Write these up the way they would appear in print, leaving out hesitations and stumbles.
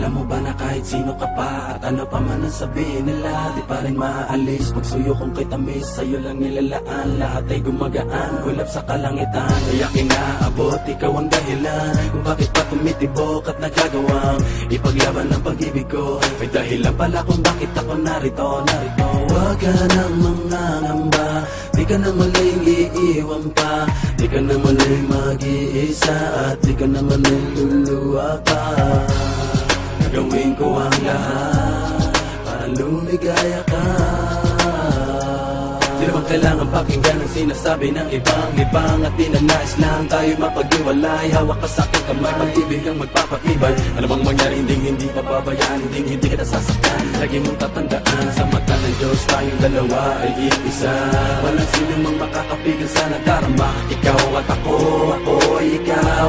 Alam mo ba na kahit sino ka pa at ano pa man ang sabihin nila, di pa rin maaalis pagsuyo kong kay tamis. Sa'yo lang nilalaan, lahat ay gumagaan, ulap sa kalangitan. Kaya kinaabot, ikaw ang dahilan kung bakit pa tumitibok at nagagawang ipaglaban ang pag-ibig ko. May dahilan pala kung bakit ako narito. Huwag ka nang mangangamba, di ka na maling iiwan pa, di ka na maling mag-iisa, at di ka na maling luluwa pa. Gagawin ko ang lahat para lumigaya ka. Di naman kailangan pakinggan ang sinasabi ng ibang at di na nais lang tayo mapag-iwalay. Hawak ka sa aking kamay, pag-ibig ang magpapatibay. Ano bang mangyari, hindi pababayaan, hindi kita sasaktan. Lagi mong tatandaan, sa mata ng Diyos tayong dalawa ay iisa. Walang sino mang makakapigil sa nadarama. Ikaw at ako ay ikaw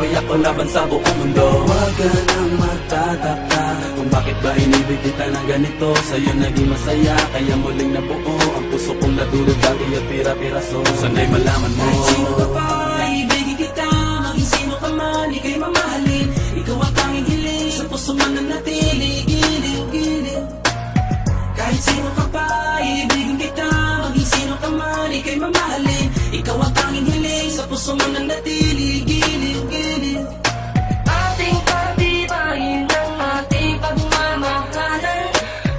ay ako laban sa buong mundo. Huwag ka nang magtataka kung bakit ba inibig kita ng ganito. Sa'yo naging masaya, kaya muling nabuo ang puso kong nadulog dati at pira-piraso. Sana'y malaman mo, kahit sino ka pa, ibigin kita. Maging sino ka man, ika'y mamahalin. Ikaw ang tanging hiling, sa puso man nanatili. Giliw. Kahit sino ka pa, ibigin kita. Maging sino ka man, ika'y mamahalin. Ikaw ang tanging hiling, sa puso man nanatili. Giliw. Ating pagtibayin ang ating pagmamahalan.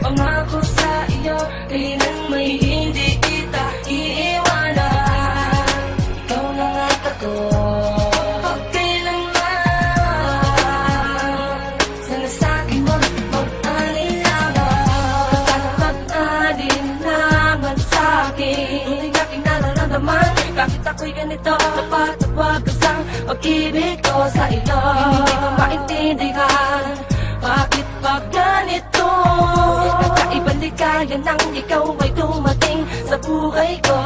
Pangako sa iyo, kailan may hindi kita iiwanan. Ikaw lang at ako, pagkailanman. Sana sa'kin mo mag-alinlangan. Sana mag-alinlangan sa'kin. Tunay aking nararamdaman, bakit ako'y ganito? Dapat wagas ang pag-ibig ko sa iyo. Hindi ko maintindihan, bakit pa ganito? Kakaibang ligaya nang ikaw ay dumating sa buhay ko.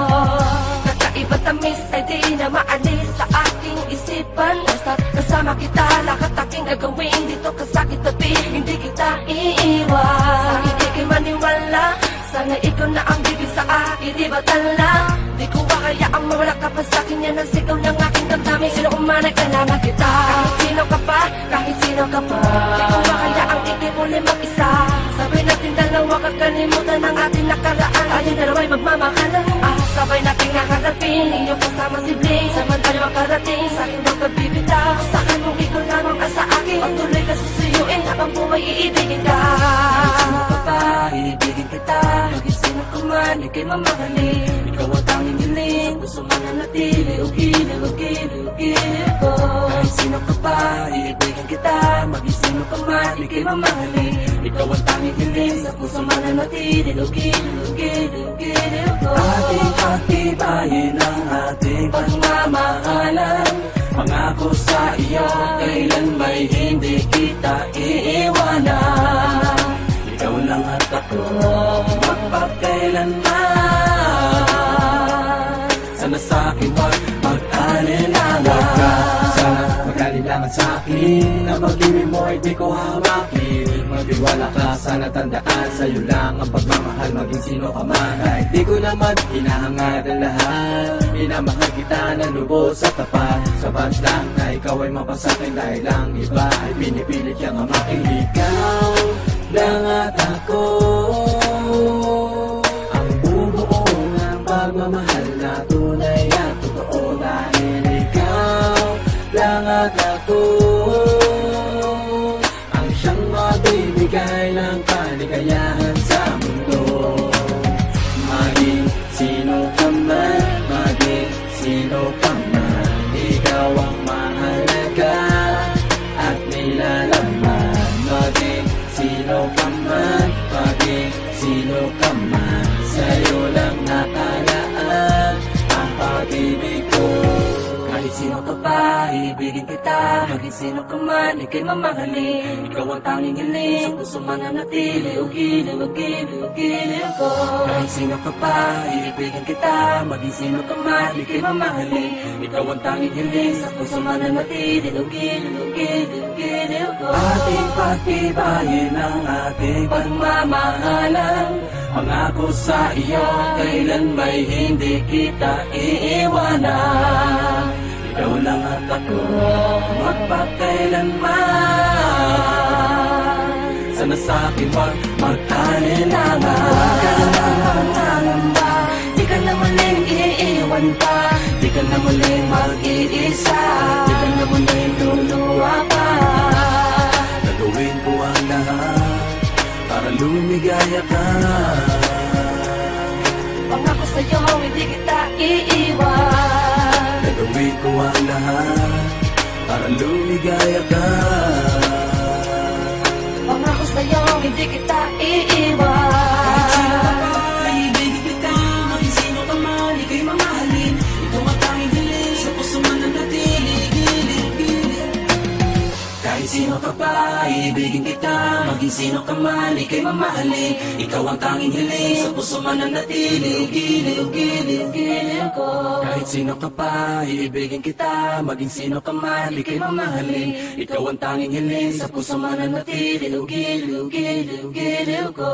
Kakaibang tamis ay di na maalis sa aking isipan. Basta't kasama kita, lahat aking gagawin. Dito ka sa kitabi, hindi kita iiwan. Sa hindi kay maniwala, sana ikaw na ang bibig sa akin, di ba tala? Di ko kaya ang mawala ka pa sa'kin, yan ang sigaw ng aking damdamin. Sino umanay, kailangan kita. Kahit sino ka pa, kahit sino ka pa. Di ko kaya ang ikay muli mag-isa. Sabay natin dalawa, kakalimutan ang ating nakaraan. Tayong dalawa'y magmamahalan. Sabay nating nakarapin, inyong kasama si Bling. Samantayo makarating, sa'kin daw pagbibitaw. Sa'kin mong ikaw lamang ang sa akin. Pagtuloy ka susuyuin, habang buhay iibigin ka. Kahit sino ka pa, iibigin kita. Maging sino ka man, ika'y mamahalin. Ikaw ang tanging hiling, gusto mo na natili. Ugiliw ko. Kahit sino ka pa, iibigin kita. Maging sino ka man, ika'y mamahalin. Ikaw ang tanging hiling, sa puso man na natili. Ugiliw ko. Ating pagtibayin ang ating pagmamahalan. Pangako sa iyo, kailan may hindi kita iiwanan. Ikaw lang at ako, magpakailanman. Sana sa'kin wag mag-alinlangan. Huwag ka sana mag-alinlangan sa'kin. Ang pag-ibig mo ay di ko hamakin. Magtiwala ka, sana tandaan. Sa'yo lang ang pagmamahal, maging sino ka man. Kahit di ko naman hinahangad ang lahat, minamahal kita na lubos at tapat. Sapat lang na ikaw ay mapasakin, dahil lang iba ay pinipilit kang amakin. Ikaw lang at ako, ang bubuong ang pagmamahal na tunay at totoo. Dahil ikaw lang at ako, ang siyang mabibigay ng kaligayahan sa mundo. Maging sino ka man, maging sino ka man, ikaw ang mahalaga at nilalaman. Maging sino ka man, maging sino ka man, sa'yo lang nakalaan ang pag-ibig ko. Kahit sino ka pa, iibigin kita. Maging sino ka man, ika'y mamahalin. Ikaw ang tanging hiling, sa puso man nanatili. Ugiliw ko. Kahit sino ka pa, iibigin kita. Maging sino ka man, ika'y mamahalin. Ikaw ang tanging hiling, sa puso man nanatili. Ugiliw ko. Ating pagtibayin ang ating pagmamahalan. Pangako sa iyo, kailan may hindi kita iiwanan. Ikaw lang at ako, magpakailanman. sana sa'kin wag mag-alinlangan. Huwag ka lang mangangamba, di ka na muling iiwan pa, di ka na muling mag-iisa, di ka na muling luluwa pa. Gagawin ko ang lahat para lumigaya ka. Pangako sa'yo, hindi kita iiwan. Gagawin ko ang lahat para lumigaya ka. Pangako sa'yo, hindi kita iiwan. Ibigin kita, maging sino ka man, ika'y mamahalin. Ikaw ang tanging hiling, sa puso man nanatili, gilid. Kahit sino ka pa, ibigin kita. Maging sino ka man, ika'y mamahalin. Ikaw ang tanging hiling, sa puso man nanatili, gilid, gilid, gilid ko. Kahit sino ka pa, ibigin kita. Maging sino ka man, ika'y mamahalin. Ikaw ang tanging hiling, sa puso man nanatili, gilid, gilid, gilid ko.